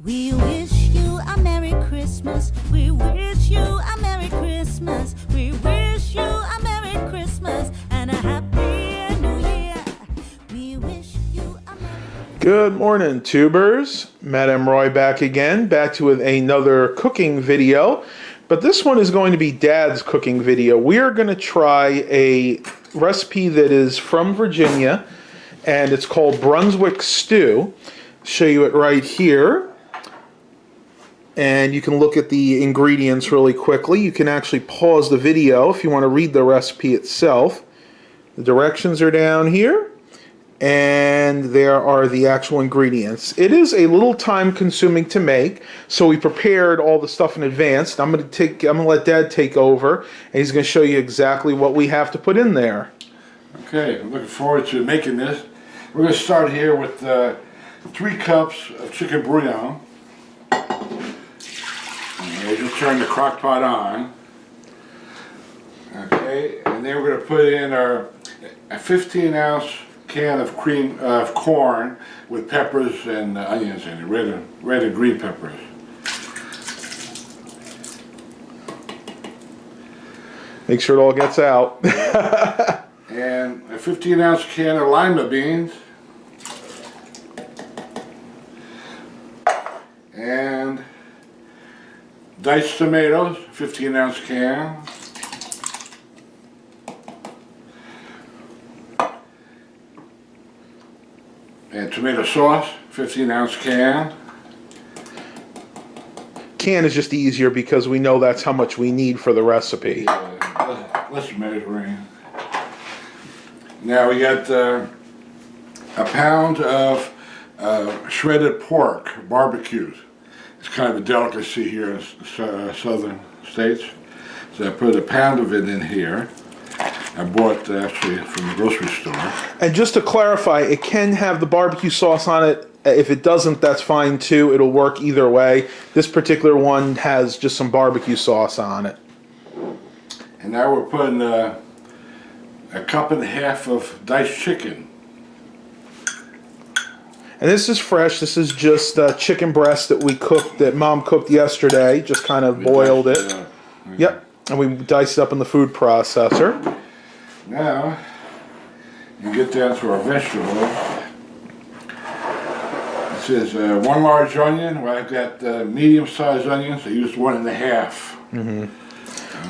We wish you a Merry Christmas. We wish you a Merry Christmas. We wish you a Merry Christmas and a Happy New Year. We wish you a Merry Good morning, tubers. Madame Roy back again, with another cooking video. But this one is going to be Dad's cooking video. We are going to try a recipe that is from Virginia, and it's called Brunswick stew. Show you it right here. And you can look at the ingredients really quickly. You can actually pause the video if you want to read the recipe itself. The directions are down here, and there are the actual ingredients. It is a little time consuming to make, so we prepared all the stuff in advance. I'm going to let Dad take over, and he's going to show you exactly what we have to put in there. Okay, I'm looking forward to making this. We're going to start here with 3 cups of chicken bouillon. Okay, just turn the crock-pot on. Okay, and then we're going to put in a 15-ounce can of corn with peppers and onions in it, red and green peppers. Make sure it all gets out. And a 15-ounce can of lima beans. And diced tomatoes, 15-ounce can. And tomato sauce, 15-ounce can. Can is just easier because we know that's how much we need for the recipe. Let's measuring. Now we got a pound of shredded pork, barbecued. It's kind of a delicacy here in southern states. So I put a pound of it in here. I bought actually from the grocery store. And just to clarify, it can have the barbecue sauce on it. If it doesn't, that's fine too. It'll work either way. This particular one has just some barbecue sauce on it. And now we're putting a cup and a half of diced chicken. And this is fresh. This is just chicken breast that we cooked, that Mom cooked yesterday. Just kind of boiled it. Yep. And we diced it up in the food processor. Now, you get down to our vegetable. This is 1 large onion. Well, I've got medium-sized onions. I used 1 1/2.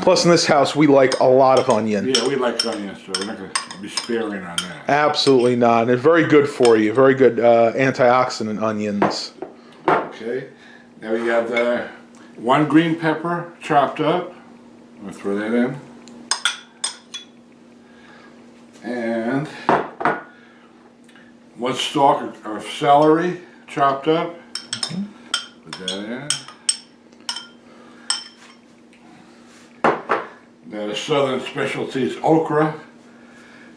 Plus, in this house, we like a lot of onion. Yeah, we like onions, so we're not going to be sparing on that. Absolutely not. And very good for you. Very good antioxidant onions. Okay. Now we got 1 green pepper chopped up. I'm going to throw that in. And 1 stalk of celery chopped up. Put that in. Now the southern specialty is okra.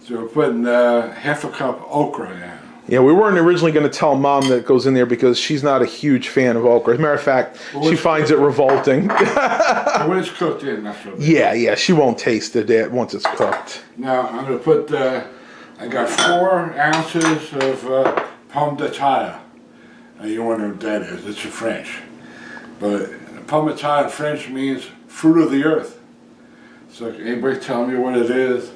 So we're putting 1/2 cup okra in. Yeah, we weren't originally going to tell Mom that it goes in there because she's not a huge fan of okra. As a matter of fact, she finds it revolting. When it's cooked in, that's what. Yeah, she won't taste it once it's cooked. Now I'm going to put, I got 4 ounces of pomme de terre. Now you wonder what that is. It's in French. But pomme de terre in French means fruit of the earth. So anybody tell me what it is?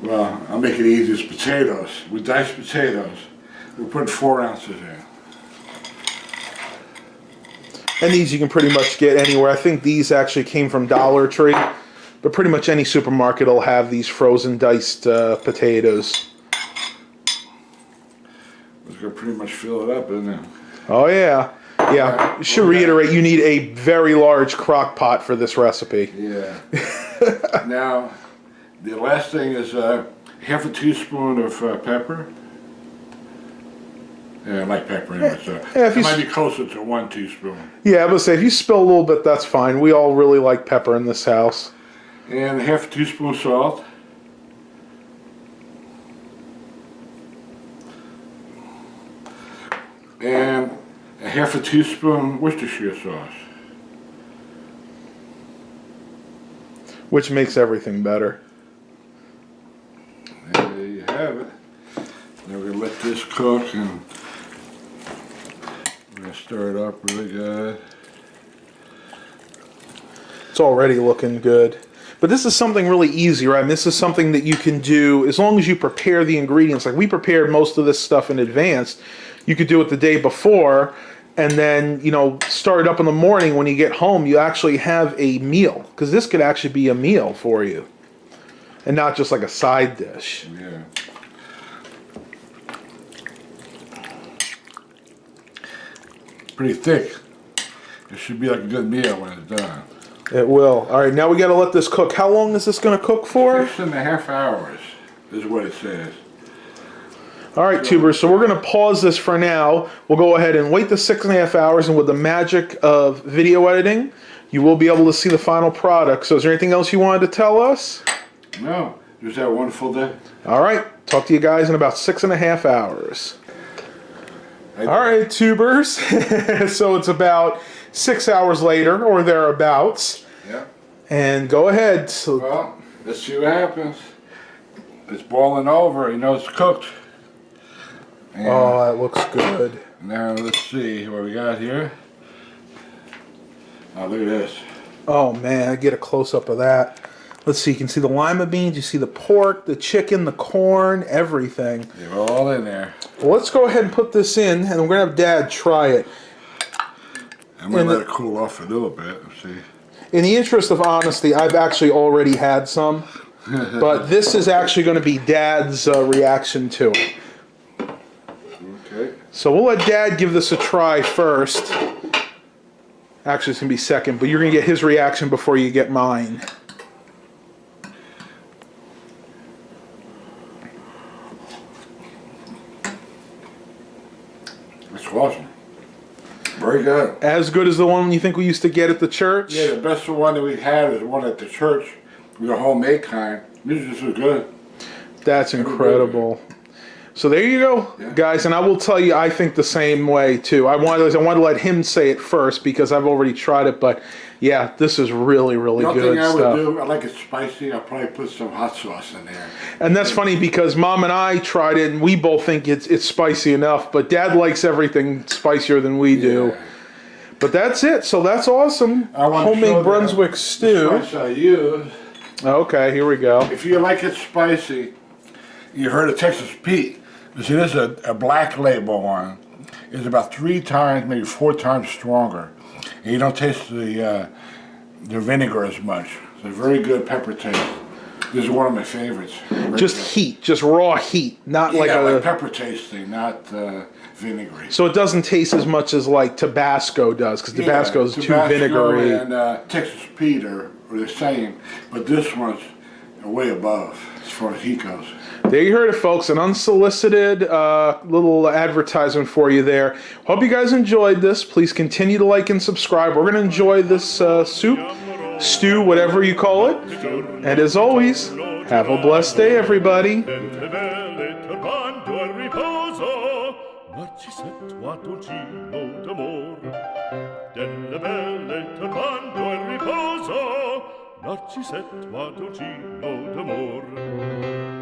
Well, I'll make it easy. It's potatoes. With diced potatoes. We're putting 4 ounces in. And these you can pretty much get anywhere. I think these actually came from Dollar Tree. But pretty much any supermarket will have these frozen diced potatoes. It's going to pretty much fill it up, isn't it? Oh, yeah. Yeah, should reiterate, you need a very large crock pot for this recipe. Yeah. Now, the last thing is 1/2 teaspoon of pepper. Yeah, I like pepper anyway, so it might be closer to 1 teaspoon. Yeah, I was going to say, if you spill a little bit, that's fine. We all really like pepper in this house. And 1/2 teaspoon salt. And 1/2 teaspoon Worcestershire sauce. Which makes everything better. And there you have it. Now we're going to let this cook, and gonna stir it up really good. It's already looking good. But this is something really easy, right? And this is something that you can do as long as you prepare the ingredients. Like we prepared most of this stuff in advance. You could do it the day before and then, you know, start it up in the morning. When you get home, you actually have a meal. Because this could actually be a meal for you. And not just like a side dish. Yeah. Pretty thick. It should be like a good meal when it's done. It will. All right, now we got to let this cook. How long is this going to cook for? 6.5 hours is what it says. All right, tubers, so we're going to pause this for now. We'll go ahead and wait the 6.5 hours, and with the magic of video editing, you will be able to see the final product. So is there anything else you wanted to tell us? No, just have a wonderful day. All right, talk to you guys in about 6.5 hours. All right, tubers. So it's about 6 hours later, or thereabouts. Yeah. And go ahead. So, well, let's see what happens. It's boiling over. You know it's cooked. And oh, that looks good. now let's see what we got here. Oh, look at this. Oh, man, get a close-up of that. Let's see, you can see the lima beans, you see the pork, the chicken, the corn, everything. They're all in there. Well, let's go ahead and put this in, and we're going to have Dad try it. I'm going to let it cool off a little bit. Let's see. In the interest of honesty, I've actually already had some, but this is actually going to be Dad's reaction to it. Okay. So we'll let Dad give this a try first. Actually, it's going to be second, but you're going to get his reaction before you get mine. It's awesome. Very good. As good as the one you think we used to get at the church? Yeah, the best one that we had is the one at the church. The homemade kind. This is good. That's incredible. So there you go, guys. And I will tell you, I think the same way too. I wanted to let him say it first because I've already tried it. But yeah, this is really, really good Nothing stuff. I would do. I like it spicy. I'll probably put some hot sauce in there. And that's funny because Mom and I tried it, and we both think it's spicy enough. But Dad likes everything spicier than we do. But that's it. So that's awesome. Homemade Brunswick stew. The spice I use. Okay, here we go. If you like it spicy, you heard of Texas Pete. You see, this is a black label one. It's about 3 times, maybe 4 times stronger. And you don't taste the vinegar as much. It's a very good pepper taste. This is one of my favorites. Just heat, just raw heat, not like like pepper tasting, not vinegary. So it doesn't taste as much as like Tabasco does, because Tabasco is too vinegary. And Texas Pete are the same, but this one's way above as far as heat goes. There you heard it, folks. An unsolicited little advertisement for you there. Hope you guys enjoyed this. Please continue to like and subscribe. We're going to enjoy this soup, stew, whatever you call it. And as always, have a blessed day, everybody. Narcisetto a dolcino d'amor.